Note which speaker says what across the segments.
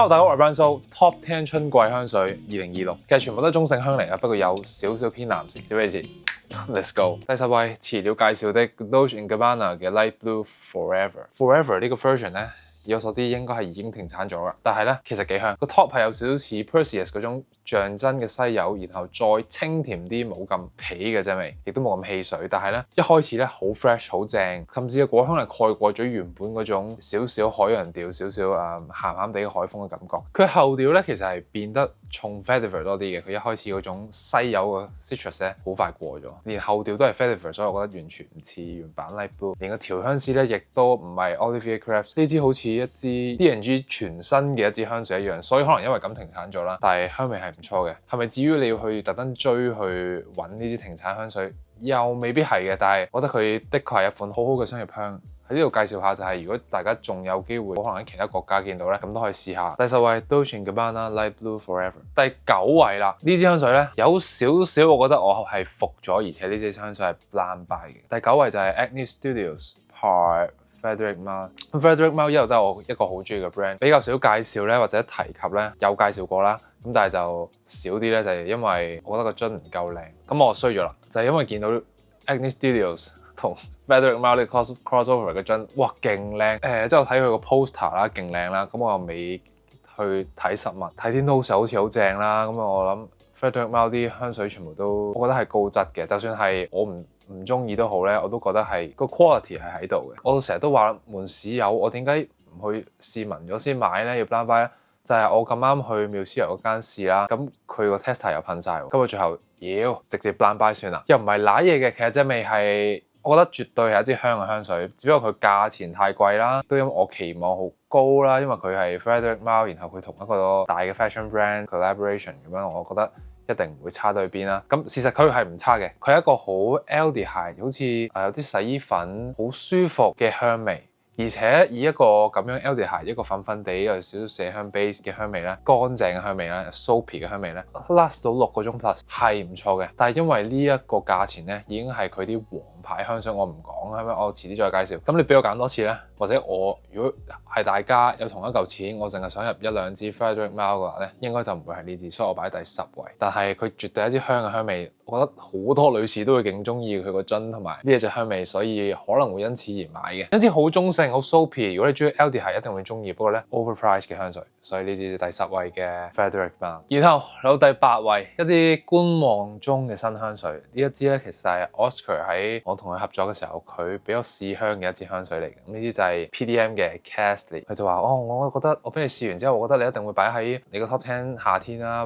Speaker 1: Hello，大家好，我係 Brian Top 10春季香水2026，其實全部都係中性香嚟嘅，不過有少少偏男士。小位置 ，Let's go。第10位遲了介紹的 Dolce & Gabbana 嘅 Light Blue Forever 呢個 version 咧，以我所知應該係已經停產咗啦，但係咧其實幾香，個 top 係有少少似 Perseus 嗰種象真嘅西柚，然後再清甜啲，冇咁皮嘅啫味，亦都冇咁汽水。但係咧一開始咧好 fresh 好正，甚至個果香係蓋過咗原本嗰種少少海洋調、少少鹹鹹地嘅海風嘅感覺。佢後調咧其實係變得重 vetiver 多啲嘅，佢一開始嗰種西柚嘅 citrus 咧好快過咗，連後調都係 vetiver，所以我覺得完全唔似原版 Light Blue。連個調香師咧亦都唔係 Olivier Krebs，呢支好似一支 D&G 全新嘅一支香水一樣，所以可能因為咁停產咗啦，但係香味係唔錯嘅。係咪至於你要去特登追去揾呢啲停產香水？又未必係嘅，但係我覺得佢的確係一款好好嘅商業香。喺呢度介紹下就係，如果大家仲有機會，可能喺其他國家見到咧，咁都可以試下。第10位 Dolce & Gabbana Light Blue Forever。第9位啦，呢支香水咧有少少，我覺得我係服咗，而且呢支香水係 blind buy 嘅。第9位就係 Agnes Studios par Frédéric Malle。Frédéric Malle 一路都係我一個好中意嘅 brand， 比較少介紹咧或者提及咧，有介紹過啦。咁但係就少啲咧，就係因為我覺得個樽唔夠靚。咁我衰咗啦，就係因為見到 Agnes Studios 同 Frédéric Malle crossover 嘅樽，哇勁靚！即係我睇佢個 poster 啦，勁靚啦。咁我又未去睇實物，睇天都好似好正啦。咁我諗 Frédéric Malle 啲香水全部都，我覺得係高質嘅。就算係我唔中意都好咧，我都覺得係個 quality 係喺度嘅。我成日都話門市有，我點解唔去試聞咗先買咧？要 blind buy 咧？就係我咁啱去 Musea 嗰間試啦，咁佢個 tester 又噴晒喎，咁我最後直接 blind buy 算啦，又唔係揦嘢嘅，其實隻味係我覺得絕對係一支香嘅香水，只不過佢價錢太貴啦，都因為我期望好高啦，因為佢係 Frédéric Malle，然後佢同一個大嘅 fashion brand collaboration 咁樣，我覺得一定唔會差到去邊啦。咁事實佢係唔差嘅，佢係一個好 aldehyde，好似有啲洗衣粉好舒服嘅香味。而且以一個咁樣 aldehyde 一個粉粉地有少少麝香 base 嘅香味咧，乾淨嘅香味咧 ，soapy 嘅香味咧 ，last 到6個鐘 plus 係唔錯嘅。但係因為呢一個價錢咧，已經係佢啲王牌香水，我唔講，係咪？我遲啲再介紹。咁你俾我揀多次咧，或者我如果係大家有同一嚿錢，我淨係想入1-2支 Frédéric Malle 嘅話咧，應該就唔會係呢支，所以我擺第10位。但係佢絕對係一支香嘅香味，我覺得好多女士都會勁中意佢個樽同埋呢一隻香味，所以可能會因此而買嘅。一支好中性、好 soapy， 如果你中意 aldehyde 一定會中意，不過咧 overpriced 嘅香水，所以呢支第10位嘅 Frédéric Malle。然後嚟到第8位，一支觀望中嘅新香水，呢一支咧其實係 Oscar 喺我同佢合作嘅時候，佢俾我試香嘅一支香水嚟嘅。咁呢支就係 PDM 嘅 Castley， 佢就話我覺得我俾你試完之後，我覺得你一定會擺喺你個 top 10夏天啦，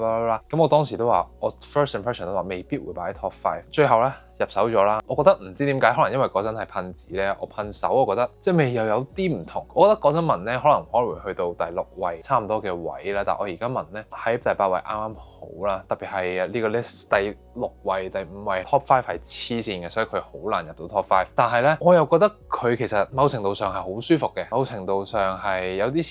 Speaker 1: 咁我當時都話，我 first impression 都話未必會擺喺 top 5，最後咧入手咗啦。我覺得唔知點解，可能因為嗰陣係噴紙咧，我噴手我覺得即係味又有啲唔同。我覺得嗰陣聞咧可能會去到第6位差唔多嘅位啦，但我而家聞咧喺第8位啱啱好啦。特別係呢個 list 第6位、第5位 top 5係黐線嘅，所以佢好難入到 top 5。但係咧我又覺得佢其實某程度上係好舒服嘅，某程度上係有啲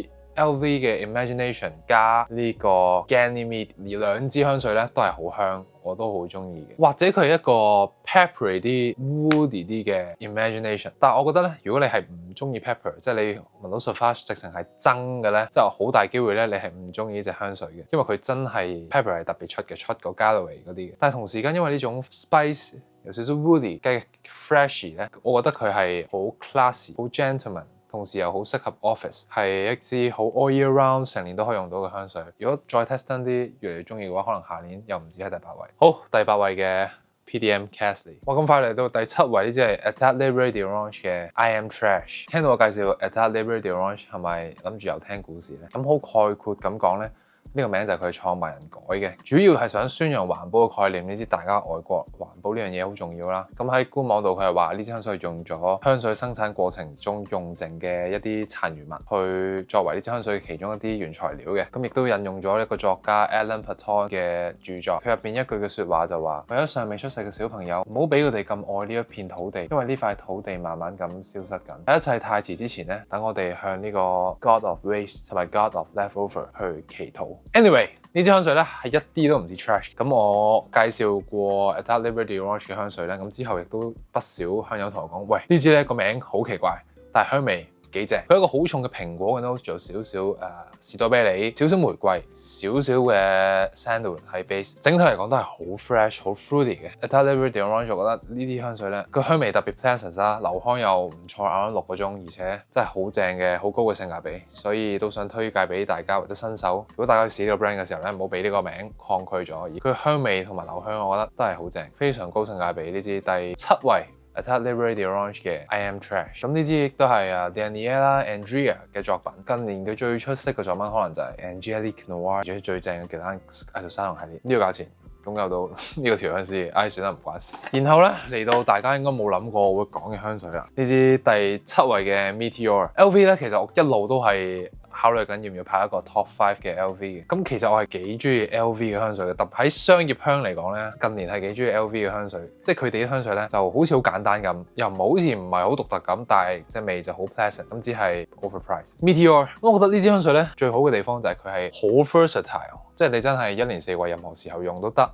Speaker 1: 似LV 嘅 Imagination 加呢個 Ganymede， 而兩支香水咧都係好香，我都好中意嘅。或者佢係一個 peppery 啲 woody 啲嘅 Imagination， 但係我覺得咧，如果你係唔中意 pepper， 即係你聞到 Sauvage 直情係憎嘅咧，即係好大機會咧，你係唔中意呢隻香水嘅，因為佢真係 pepper 係特別出嘅，出過 Galloway 嗰啲嘅。但係同時間因為呢種 spice 有少少 woody 嘅 freshy 咧，我覺得佢係好 classy， 好 gentleman。同時又好適合 office， 係一支好 all year round 成年都可以用到嘅香水。如果再 test 啲越嚟越中意嘅話，可能下年又唔止喺第8位。好，第8位嘅 PDM Castley。哇，咁快嚟到第7位，呢支係 Atelier de Orange 嘅 I Am Trash。聽到我介紹 Atelier de Orange 係咪諗住又聽故事咧？咁好概括咁講咧，呢個名就係佢創辦人改嘅，主要係想宣揚環保嘅概念。呢啲大家外國環保呢樣嘢好重要啦。咁喺官網度佢係話呢支香水用咗香水生產過程中用剩嘅一啲殘餘物去作為呢支香水其中一啲原材料嘅。咁亦都引用咗一個作家 Alan Paton 嘅著作，佢入邊一句嘅說話就話：為咗尚未出世嘅小朋友，唔好俾佢哋咁愛呢一片土地，因為呢塊土地慢慢咁消失緊。喺一切太遲之前咧，等我哋向呢個 God of Waste 同埋 God of Leftover 去祈禱。Anyway， 呢支香水咧係一啲都唔似 trash。咁我介紹過 Atelier de Orange 嘅香水咧，咁之後亦都不少香友同我講：喂，呢支咧個名好奇怪，但係香味幾正。佢一個好重嘅蘋果嘅 note，仲有少少士多啤梨，少少玫瑰，少少嘅 sandalwood 喺 base。整體嚟講都係好 fresh、好 fruity 嘅。Etat Libre d'Orange 我覺得呢啲香水咧，個香味特別 pleasant 啦，留香又唔錯，6個鐘，而且真係好正嘅，好高嘅性價比，所以都想推介俾大家或者新手。如果大家去試呢個 brand 嘅時候咧，唔好俾呢個名抗拒咗，而佢香味同埋留香，我覺得都係好正，非常高性價比。呢支第7位。Etat Libre d'Orange 嘅 I Am Trash， 咁呢支亦都係Daniela Andrea 嘅作品。近年佢最出色嘅作品可能就係 Angelique Noir， 而且最正嘅其他藝術沙龍系列。呢個價錢擁有到呢個調香師，算啦唔關事。然後咧嚟到大家應該冇諗過我會講嘅香水啦，呢支第7位嘅 Meteor。LV 咧其實我一路都係考慮緊要唔要拍一個 Top 5嘅 LV 嘅，咁其實我係幾中意 LV 嘅香水嘅，特別喺商業香嚟講咧，近年係幾中意 LV 嘅香水，即係佢哋啲香水咧就好似好簡單咁，又好似唔係好獨特咁，但係隻味就好 pleasant，咁只係 overpriced。Meteor， 我覺得呢支香水咧最好嘅地方就係佢係好 versatile， 即係你真係一年四季任何時候用都得。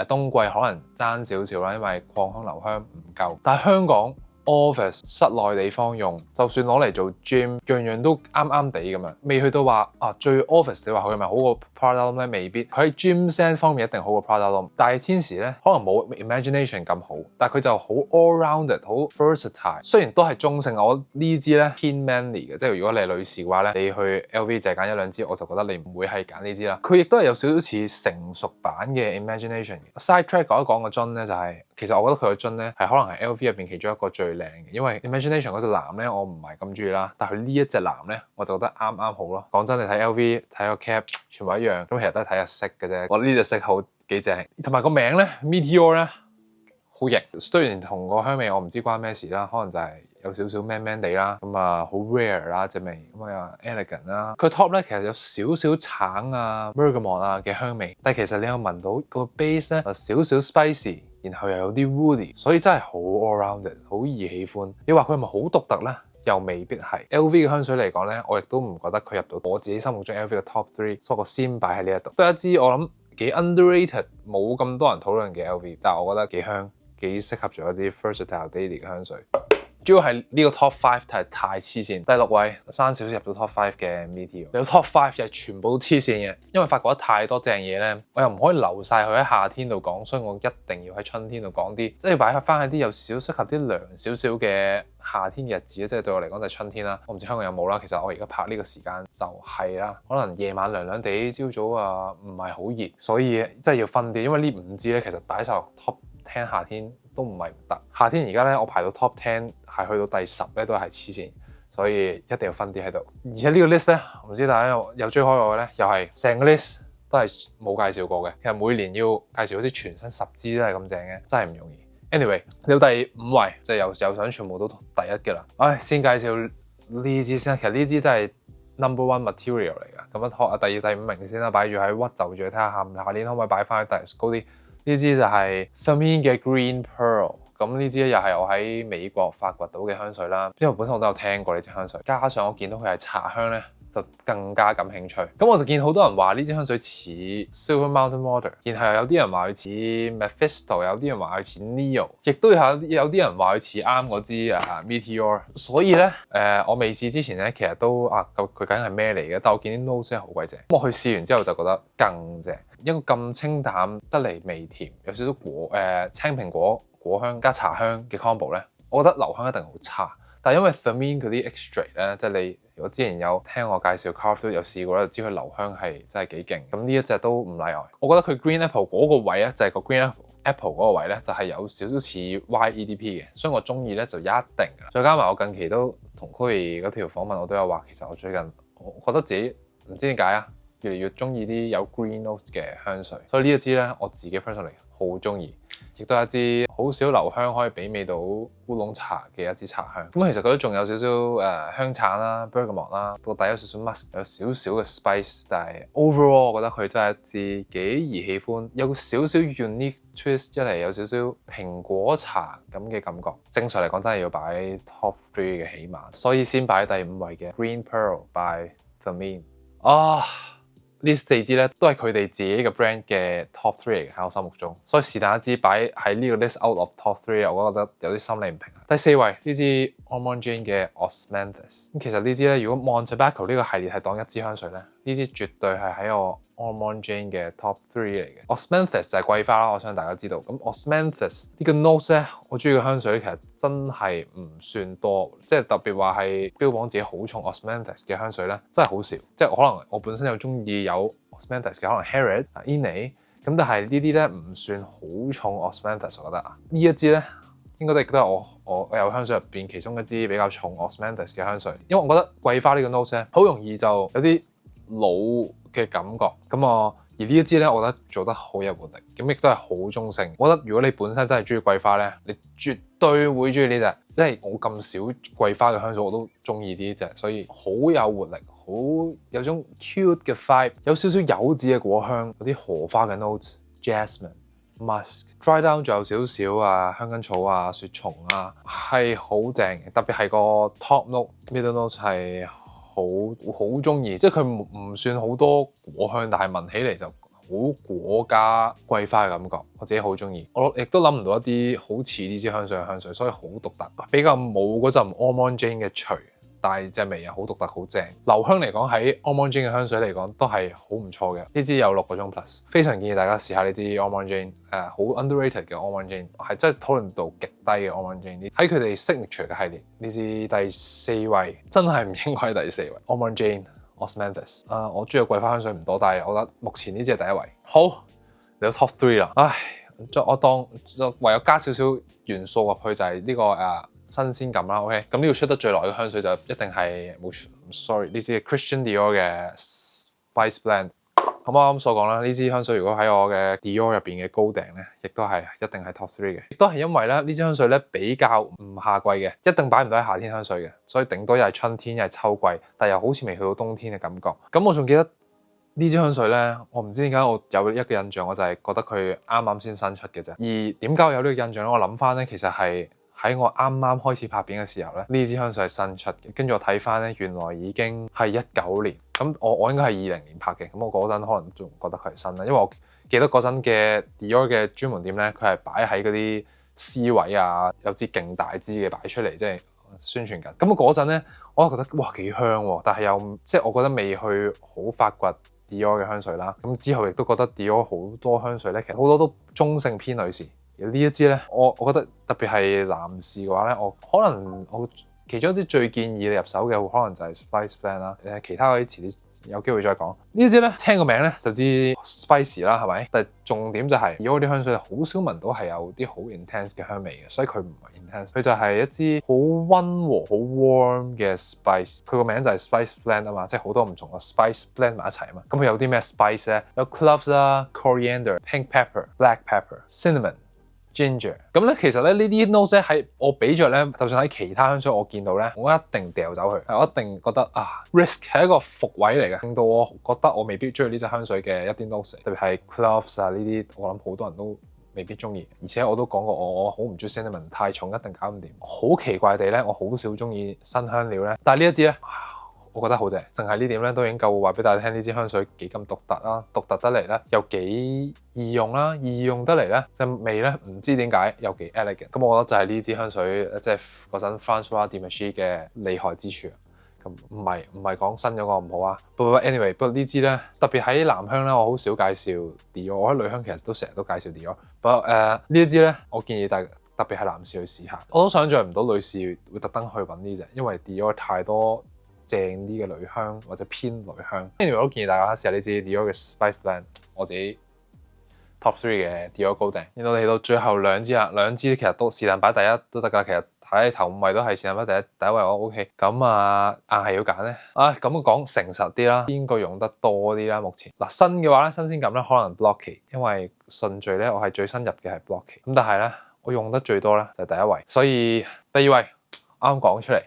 Speaker 1: 冬季可能爭少少啦，因為擴香留香唔夠，但係香港office 室內地方用，就算攞嚟做 gym， 樣樣都啱啱地咁樣，未去到話最 office 你話佢係咪好過 Prada L'Homme 咧？未必，佢喺 gym scent 方面一定好過 Prada L'Homme，但係天使咧可能冇 Imagination 咁好，但係佢就好 all rounded， 好 versatile。雖然都係中性，我呢支咧偏 manly 嘅，即係如果你係女士嘅話咧，你去 LV 就係揀一兩支，我就覺得你唔會係揀呢支啦。佢亦都係有少少似成熟版嘅 Imagination。Side track 講一講個樽咧，就係其實我覺得佢個樽咧係可能係 LV 入邊其中一個最靚嘅，因為 Imagination 嗰隻藍咧我唔係咁中意啦，但係佢呢一隻藍咧我就覺得啱啱好咯。講真，你睇 LV 睇個 cap 全部一樣，咁其實都係睇下色嘅啫。我呢隻色好幾正，同埋個名咧 Meteor 咧好型。雖然同個香味我唔知關咩事啦，可能就係有少少 man man 地啦，咁好 rare 啦隻味，咁elegant 啦。佢 top 咧其實有少少橙bergamot 嘅香味，但係其實你有聞到個 base 咧有少少 spicy。然後又有啲 woody， 所以真係好 all rounded， 好易喜歡。你話佢係咪好獨特呢？又未必係。LV 嘅香水嚟講呢，我亦都唔覺得佢入到我自己心目中 LV 嘅 top 3，所以我先擺喺呢一度。都係一支我諗幾 underrated， 冇咁多人討論嘅 LV， 但係我覺得幾香，幾適合做一支 versatile daily 嘅香水。主要係呢個 top 5太黐線。第6位爭少少入到 top 5嘅 Meteor。有 top 5又係全部都黐線嘅，因為發覺得太多正嘢咧，我又唔可以留晒佢喺夏天度講，所以我一定要喺春天度講啲，即係擺翻喺啲有少適合啲涼少少嘅夏天嘅日子，即係對我嚟講就係春天啦。我唔知香港有冇啦，其實我而家拍呢個時間就係啦，可能夜晚涼涼地，朝早唔係好熱，所以真係要分啲，因為呢5支咧其實擺晒 top 10夏天都唔係唔得。夏天而家咧我排到 top 10。係去到第10咧都係黐線，所以一定要分啲喺度。而且呢個 list 咧，唔知大家有追開我嘅咧，又係成個 list 都係冇介紹過嘅。其實每年要介紹好似全新10支都係咁正嘅，真係唔容易。Anyway，到第5位就又想全部都第一嘅啦。先介紹呢支先啦。其實呢支真係 number one material 嚟㗎。咁樣第5名先啦，擺住喺屈就住睇下下年可唔可以擺翻喺第高啲。呢支就係 Thermine 嘅 Green Pearl。咁呢支又係我喺美國發掘到嘅香水啦，因為本身我都有聽過呢支香水，加上我見到佢係茶香咧，就更加感興趣。咁我就見好多人話呢支香水似 Silver Mountain Water， 然後有啲人話佢似 Mephisto， 有啲人話佢似 Neo， 亦都有啲人話佢似啱嗰支Meteor。所以咧我未試之前咧，其實都佢究竟係咩嚟嘅？但我見啲 notes 真係好鬼正，咁我去試完之後就覺得更正。一個咁清淡得嚟微甜，有少少青蘋果香加茶香嘅 combo 咧，我覺得留香一定好差。但係因為 Thermine 嗰啲 extract 咧，即係你如果之前有聽我介紹 Carve 有試過咧，就知佢留香係真係幾勁。咁呢一隻都唔例外。我覺得佢 Green Apple 嗰個位咧，就係個 Green Apple 嗰個位咧，就係有少少似 YEDP 嘅，所以我中意咧就一定㗎。再加埋我近期都同 Chloe 嗰條訪問，我都有話，其實我最近我覺得自己唔知點解越嚟越中意啲有 green notes 嘅香水，所以呢一支咧我自己 personally 好中意。亦都係一支好少留香可以媲美到烏龍茶嘅一支茶香。咁其實佢都仲有少少香橙啦、bergamot 啦，個底有少少 musk， 有少少嘅 spice。但係 overall 我覺得佢真係一支幾易喜歡，有少少 unique twist， 一嚟有少少蘋果茶咁嘅感覺。正常嚟講真係要擺 top 3嘅起碼，所以先擺第5位嘅 Green Pearl by Thermine。呢4支咧都係佢哋自己嘅 brand 嘅 top 3嚟嘅喺我心目中，所以是但一支擺喺呢個 list out of top 3，我覺得有啲心理唔平衡。第4位呢支 Armand Jane 嘅 Osmanthus， 咁其實呢支咧如果 Mon Tobacco 呢個系列係當一支香水咧，呢支絕對係喺我 Armand Jane 嘅 top 3嚟嘅。Osmanthus 就係桂花啦，我相信大家知道。咁 Osmanthus 呢個 notes 咧，我中意嘅香水其實真係唔算多，即係特別話係標榜自己好重 Osmanthus 嘅香水咧，真係好少。即係可能我本身有中意有 Osmanthus 嘅，可能 Harriet、Ine， 咁但係呢啲咧唔算好重 Osmanthus， 我覺得啊，呢一支咧應該亦都係我有香水入邊其中一支比較重 Osmanthus 嘅香水，因為我覺得桂花呢個 note 咧好容易就有啲老嘅感覺，咁而呢一支咧，我覺得做得好有活力，咁亦都係好中性。我覺得如果你本身真係中意桂花咧，你絕對會中意呢隻。即係我咁少桂花嘅香水，我都中意呢隻，所以好有活力，好有種 cute 嘅 vibe， 有少少柚子嘅果香，有啲荷花嘅 notes、jasmine、musk、dry down， 仲有少少啊香根草啊、雪松啊，係好正嘅。特別係個 top note、middle note 係好中意，即係佢唔算好多果香，但係聞起嚟就好果加桂花嘅感覺，我自己好中意。我亦都諗唔到一啲好似呢支香水嘅香水，所以好獨特，比較冇嗰陣 Armand Jane 嘅馀，但係隻味又好獨特，好正。留香嚟講，喺 Armand Jane 嘅香水嚟講都係好唔錯嘅。呢支有6個鐘 plus， 非常建議大家試下呢支 Armand Jane， 好 underrated 嘅 Armand Jane， 係真係討論度極低嘅 Armand Jane。喺佢哋 signature 嘅系列，呢支第4位真係唔應該係第4位 Armand Jane Osmanthus。我中意桂花香水唔多，但係我覺得目前呢支係第1位。好，嚟到 top 3啦。唉，我當唯有加少少元素入去就係呢個新鮮感啦。OK， 咁呢個出得最耐嘅香水就一定係冇 sorry 呢支 Christian Dior 嘅 Spice Blend。咁我啱所講啦，呢支香水如果喺我嘅 Dior 入邊嘅高頂咧，亦都係一定係 top 3嘅。亦都係因為咧呢支香水咧比較唔夏季嘅，一定擺唔到喺夏天香水嘅，所以頂多又係春天又係秋季，但又好似未去到冬天嘅感覺。咁我仲記得呢支香水咧，我唔知點解我有一個印象，我就係覺得佢啱啱先新出嘅啫。而點解我有呢個印象咧？我諗翻咧，其實係喺我啱啱開始拍片嘅時候咧，呢支香水係新出嘅。跟住我睇翻咧，原來已經係19年。咁我應該係20年拍嘅。咁我嗰陣可能仲覺得佢係新啦，因為我記得嗰陣嘅 Dior 嘅專門店咧，佢係擺喺嗰啲 C 位啊，有支勁大支嘅擺出嚟，即係宣傳緊。咁嗰陣咧，我覺得哇幾香喎，但係又即係我覺得未去好發掘 Dior 嘅香水啦。咁之後亦都覺得 Dior 好多香水咧，其實好多都中性偏女士。而呢一支咧，我覺得特別係男士嘅話咧，我其中一支最建議你入手嘅，可能就係 Spice Blend 啦。其他嗰啲遲啲有機會再講。呢支咧聽個名咧就知 spicy 啦，係咪？但係重點就係Dior啲香水好少聞到係有啲好 intense 嘅香味嘅，所以佢唔係 intense，佢就係一支好溫和、好 warm 嘅 spice。佢個名就係 Spice Blend 啊嘛，即係好多唔同嘅 spice blend 埋一齊啊嘛。咁佢有啲咩 spice 咧？有 cloves 啦、coriander、pink pepper、black pepper、cinnamon。Ginger 咁咧，其實咧呢啲 notes 喺我比着咧，就算喺其他香水我見到咧，我一定掉走佢。我一定覺得risk 係一個伏位嚟嘅，令到我覺得我未必中意呢隻香水嘅一啲 notes，特別係 cloves 啊呢啲，我諗好多人都未必中意。而且我都講過，我好唔中意 cinnamon， 太重一定搞唔掂。好奇怪地咧，我好少中意新香料咧，但係呢一支咧，我覺得好正，淨係呢點咧都已經夠話俾大家聽呢支香水幾咁獨特啦，獨特得嚟咧又幾易用啦，易用得嚟咧隻味咧唔知點解又幾 elegant。咁我覺得就係呢支香水即係嗰陣 François Demachy 嘅厲害之處。咁唔係講新咗個唔好啊。anyway， 不過呢支咧特別喺男香咧，我好少介紹 Dior， 我喺女香其實都成日都介紹 Dior。不過呢一支咧，我建議大家特別係男士去試下。我都想象唔到女士會特登去揾呢隻，因為 Dior 太多正啲嘅女香或者偏女香。anyway， 我都建議大家試下呢支 Dior 嘅 Spice Blend， 我自己 Top 3嘅 Dior 高定。然後嚟到最後兩支啦，兩支其實都是但擺第一都得㗎。其實睇頭5位都係是但擺第一位我 OK。咁硬係要揀咧。咁講誠實啲啦，邊個用得多啲啦？目前嗱新嘅話咧，新鮮感咧可能 Blocky， 因為順序咧我係最新入嘅係 Blocky。咁但係咧我用得最多咧就係第1位，所以第2位啱講出嚟。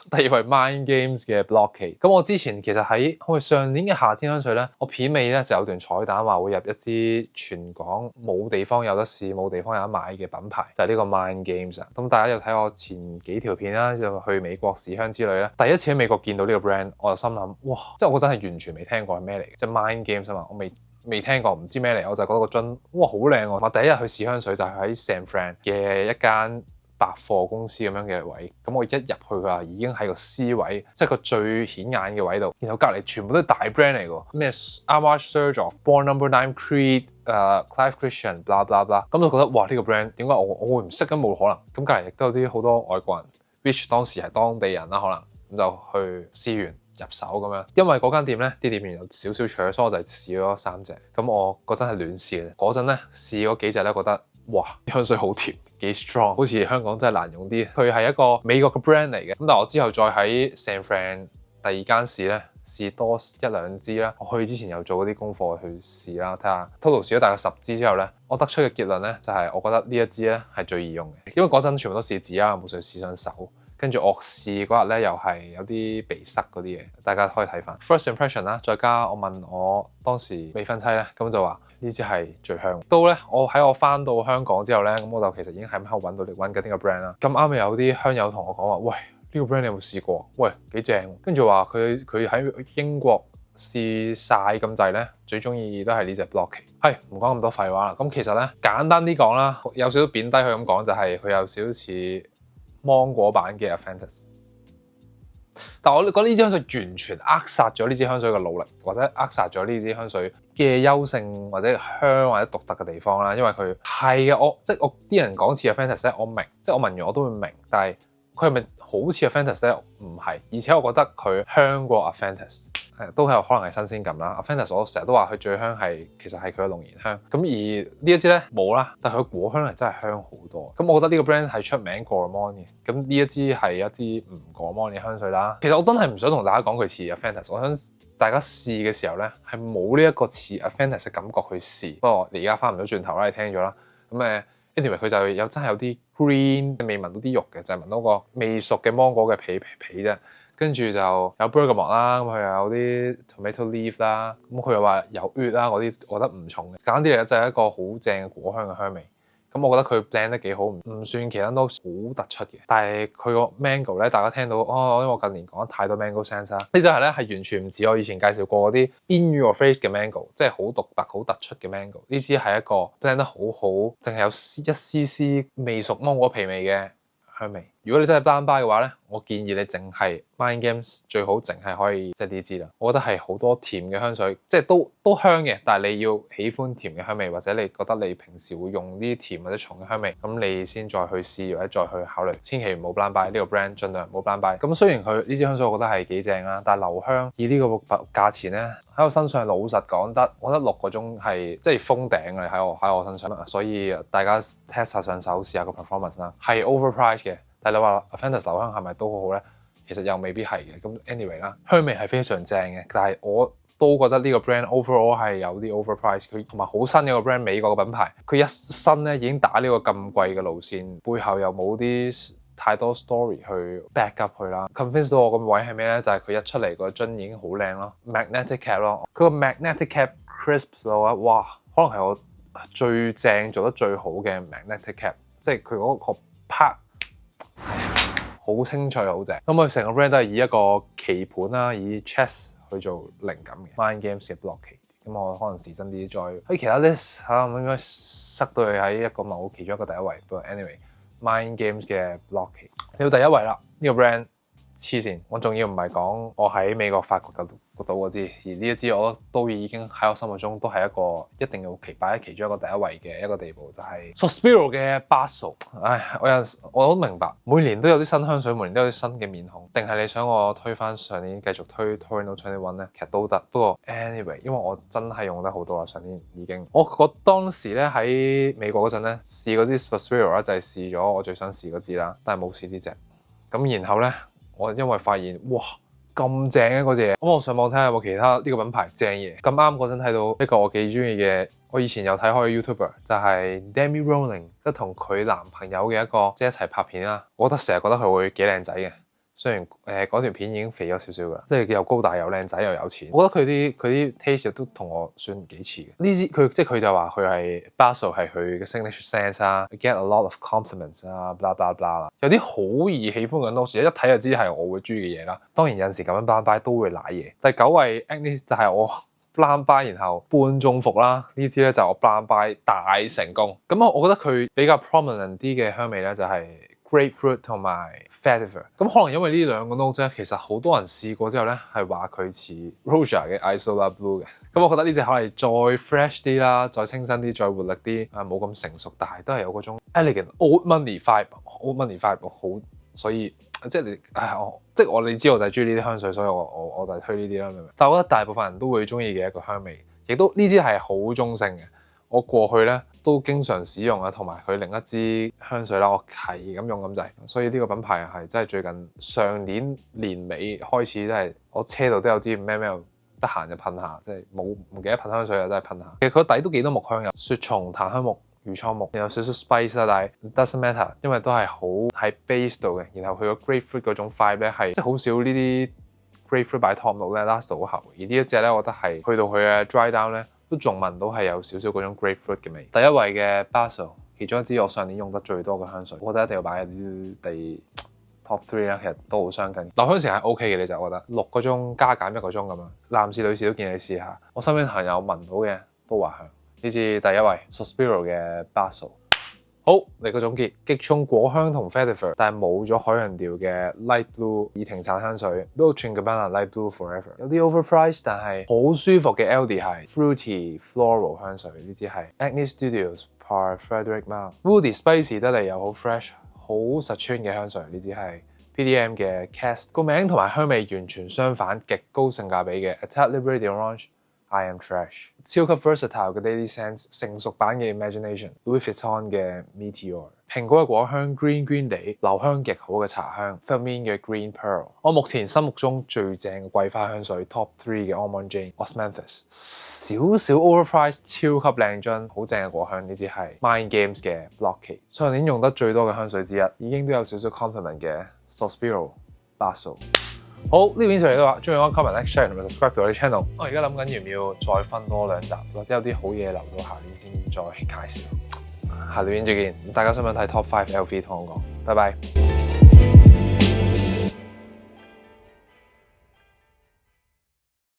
Speaker 1: 第二位 Mind Games 嘅 Blockade。咁我之前其實喺上年嘅夏天香水咧，我片尾咧就有段彩蛋話會入一支全港冇地方有得試、冇地方有得買嘅品牌，就係呢個 Mind Games 啊。咁大家有睇我前幾條片啦，就去美國試香之類咧，第一次喺美國見到呢個 brand，我就心諗哇，即係我真係完全未聽過係咩嚟嘅，即係 Mind Games 啊嘛，我未聽過，唔知咩嚟，我就覺得個樽哇好靚喎。我第一日去試香水就係喺 San Fran 嘅一間百貨公司咁樣嘅位，咁我一入去啊已經喺個 C 位，即係個最顯眼嘅位度，然後隔離全部都係大 brand 嚟嘅，咩 Armage Sergioff、Born No. 9、Creed、Clive Christian、blah blah blah，咁就覺得哇呢個 brand 點解我會唔識？咁冇可能，咁隔離亦都有啲好多外國人 which 當時係當地人啦，可能咁就去試完入手咁樣，因為嗰間店咧啲店員有少少搶，所以我就試咗3隻，咁我嗰陣係亂試嘅，嗰陣咧試嗰幾隻咧覺得哇香水好甜。幾 strong， 好似香港真係難用啲。佢係一個美國嘅 brand 嚟嘅，咁但係我之後再喺 San Fran 第二間試咧，試多1-2支啦。我去之前有做嗰啲功課去試啦，睇下 total 試咗大概10支之後咧，我得出嘅結論咧就係我覺得呢一支咧係最易用嘅，因為嗰陣全部都試紙啦，冇想試上手。跟住我試嗰日咧又係有啲鼻塞嗰啲嘢，大家可以睇翻 first impression 啦。再加我問我當時未婚妻咧，咁就話呢支係最香。到咧我翻到香港之後咧，咁我就其實已經喺度揾緊呢個 brand 啦。咁啱有啲香友同我講話，喂呢個 brand 你有冇試過？喂幾正。跟住話佢喺英國試晒咁滯咧，最中意都係呢隻 Blockade。係唔講咁多廢話啦。咁其實咧簡單啲講啦，有少少貶低佢咁講，就係佢有少少似芒果版嘅 Aventus， 但我覺得呢支香水完全扼殺咗呢支香水嘅努力，或者扼殺咗呢支香水嘅優勝或者香或者獨特嘅地方啦。因為佢係嘅，我啲人講似 Aventus 咧，我明，即係我聞完我都會明，但係佢係咪好似 Aventus 咧？唔係，而且我覺得佢香過 Aventus。都係可能係新鮮感啦。Aventus 我成日都話佢最香其實係佢嘅龍涎香。咁而呢一支咧冇啦，但係佢果香係真係香好多。咁我覺得呢個 brand 係出名 Gourmand 嘅。咁呢一支係一支唔 Gourmand 嘅香水啦。其實我真係唔想同大家講佢似 Aventus， 我想大家試嘅時候咧係冇呢一個似 Aventus 嘅感覺去試。不過你而家翻唔到轉頭啦，你聽咗啦。咁anyway 佢就真係有啲 green， 未聞到啲肉嘅，就係聞到個未熟嘅芒果嘅皮啫。跟住就有 bergamot 啦，咁佢又有啲 tomato leaf 啦，咁佢又話有 oud 啦，嗰啲我覺得唔重嘅。簡單啲嚟講就係一個好正嘅果香嘅香味。咁我覺得佢 blend 得幾好，唔算其他都好突出嘅。但係佢個 mango 咧，大家聽到因為我近年講得太多 mango scent 啦，呢隻係咧係完全唔似我以前介紹過嗰啲 in your face 嘅 mango， 即係好獨特、好突出嘅 mango。呢支係一個 blend 得好好，淨係有一絲絲未熟芒果皮味嘅香味。如果你真係 blind buy 嘅話咧，我建議你淨係 Mind Games 最好淨係可以即係呢支啦。我覺得係好多甜嘅香水，即係都香嘅，但係你要喜歡甜嘅香味，或者你覺得你平時會用啲甜或者重嘅香味，咁你先再去試或者再去考慮。千祈唔好 blind buy 呢個 brand，盡量唔好 blind buy。咁雖然佢呢支香水我覺得係幾正啦，但係留香以呢個價錢咧喺我身上老實講得，我覺得6個鐘係即係封頂嘅喺我身上，所以大家 test 下上手試下個 performance 啦，係 overprice 嘅。但係你話 Aventus 留香係咪都好好咧？其實又未必係嘅。咁 anyway 啦，香味係非常正嘅，但係我都覺得呢個 brand overall 係有啲 overprice。佢同埋好新嘅個 brand，美國嘅品牌，佢一新咧已經打呢個咁貴嘅路線，背後又冇啲太多 story 去 back up 佢啦。convince 到我個位係咩咧？就係佢一出嚟個樽已經好靚咯 ，magnetic cap 咯。佢個 magnetic cap crisp 嘅話，哇，可能係我最正做得最好嘅 magnetic cap， 即係佢嗰個 part。好清脆好正，咁佢成個 brand 都係以一個棋盤啦，以 chess 去做靈感嘅 Mind Games 嘅 Blockade。咁我可能時真啲再喺其他 list 嚇，我應該塞到佢喺一個某其中一個第一位。不過 anyway Mind Games 嘅 Blockade 到第一位啦，呢個 brand 黐線，我仲要唔係講我喺美國發掘到嗰支，而呢一支我都已經喺我心目中都係一個一定要擺喺其中一個第一位嘅一個地步，就係 Suspiro 嘅 Basso。唉，我都明白，每年都有啲新香水，每年都有啲新嘅面孔。定係你想我推翻上年繼續推 Torino 21咧？其實都得。不過 anyway， 因為我真係用得好多啦，上年已經。我當時咧喺美國嗰陣咧試嗰支 Suspiro 啦，就係試咗我最想試嗰支啦，但係冇試呢隻。咁然後咧。我因為發現哇咁正嘅嗰隻嘢，咁我上網睇下有冇其他呢個品牌正嘢。咁啱嗰陣睇到一個我幾中意嘅，我以前有睇開嘅 YouTuber 就係 Demi Rowling，即係同佢男朋友嘅一個即係一齊拍片啦。我成日覺得佢會幾靚仔嘅，雖然嗰條片已經肥咗少少㗎，即係又高大又靚仔又有錢。我覺得佢啲 taste 都同我算幾似嘅。呢支佢就話佢係 Basso 係佢嘅 signature sense 啊 ，get a lot of compliments 啊，blah blah blah 啦，有啲好易喜歡嘅 notes，一睇就知係我會中意嘅嘢啦。當然有陣時咁樣 blind buy 都會瀨嘢。第9位 Agnes 就係我 blind buy 然後半中伏啦，呢支咧就我 blind buy 大成功。咁我覺得佢比較 prominent 啲嘅香味咧就係 grapefruit 同埋 vetiver。咁可能因為呢兩個 note 咧，其實好多人試過之後咧係話佢似 Roja 嘅 Isola Blue 嘅。咁我覺得呢隻可能再 fresh 啲啦，再清新啲，再活力啲，冇咁成熟，但係都係有嗰種 elegant old money vibe 好，所以即係你你知我就係中意呢啲香水，所以我就係推呢啲啦，明唔明？但係我覺得大部分人都會中意嘅一個香味，亦都呢支係好中性嘅。我過去咧都經常使用啊，同埋佢另一支香水啦，我係咁用咁滯，所以呢個品牌係真係最近上年年尾開始真係我車度都有支咩得閒就噴下，即係唔記得噴香水啊，真係噴下。其實佢個底都幾多木香，有雪松、檀香木、魚倉木，有少少 spice 啦，但係 doesn't matter， 因為都係好喺 base 度嘅。然後佢個 grapefruit 嗰種 vibe 咧係即係好少呢啲 grapefruit 擺 top note 咧 last 到好後。而呢一隻咧，我覺得係去到佢嘅 dry down 咧，都仲聞到係有少少嗰種 grapefruit 嘅味。第一位嘅 Basso， 其中一支我上年用得最多嘅香水，我覺得一定要擺喺第Top 3啦，其實都好相近。留香時係 OK 嘅，你就覺得6個鐘加減1個鐘咁樣，男士女士都建議你試下。我身邊朋友聞到嘅都話香。呢支第一位 Sospiro 嘅 Basso。好，嚟個總結，極重果香同 vetiver， 但係冇咗海洋調嘅 light blue 已停產香水 Dolce & Gabbana light blue forever， 有啲 overpriced 但係好舒服嘅 aldehyde fruity floral 香水，呢支係 Agnes Studios par Frederic Malle woody spicy 得嚟又好 fresh 好實穿嘅香水，呢支係 PDM 嘅 Cast， 個名同埋香味完全相反，極高性價比嘅 A Tad Libre d'Orange I Am Trash， 超級 versatile 嘅 Daily Scents， 成熟版嘅 Imagination， Louis Vuitton 嘅 Meteor， 蘋果嘅果香 green 地，留香極好嘅茶香 Firmin 嘅 Green Pearl， 我目前心目中最正嘅桂花香水 Top 3嘅 Almond Jane Osmanthus， 少少 overpriced 超級靚樽，好正嘅果香，呢支係 Mind Games 嘅 Blockade， 上年用得最多嘅香水之一，已經都有少少 compliment 嘅 Sospiro Basso。好，呢片就嚟到啦，中意我 comment like share 同埋 subscribe 到我啲 channel。我而家諗緊要唔要再分多2集，或者有啲好嘢留到下年先再介紹。下年再見，大家想唔想睇 Top 5 LV 同我講？拜拜。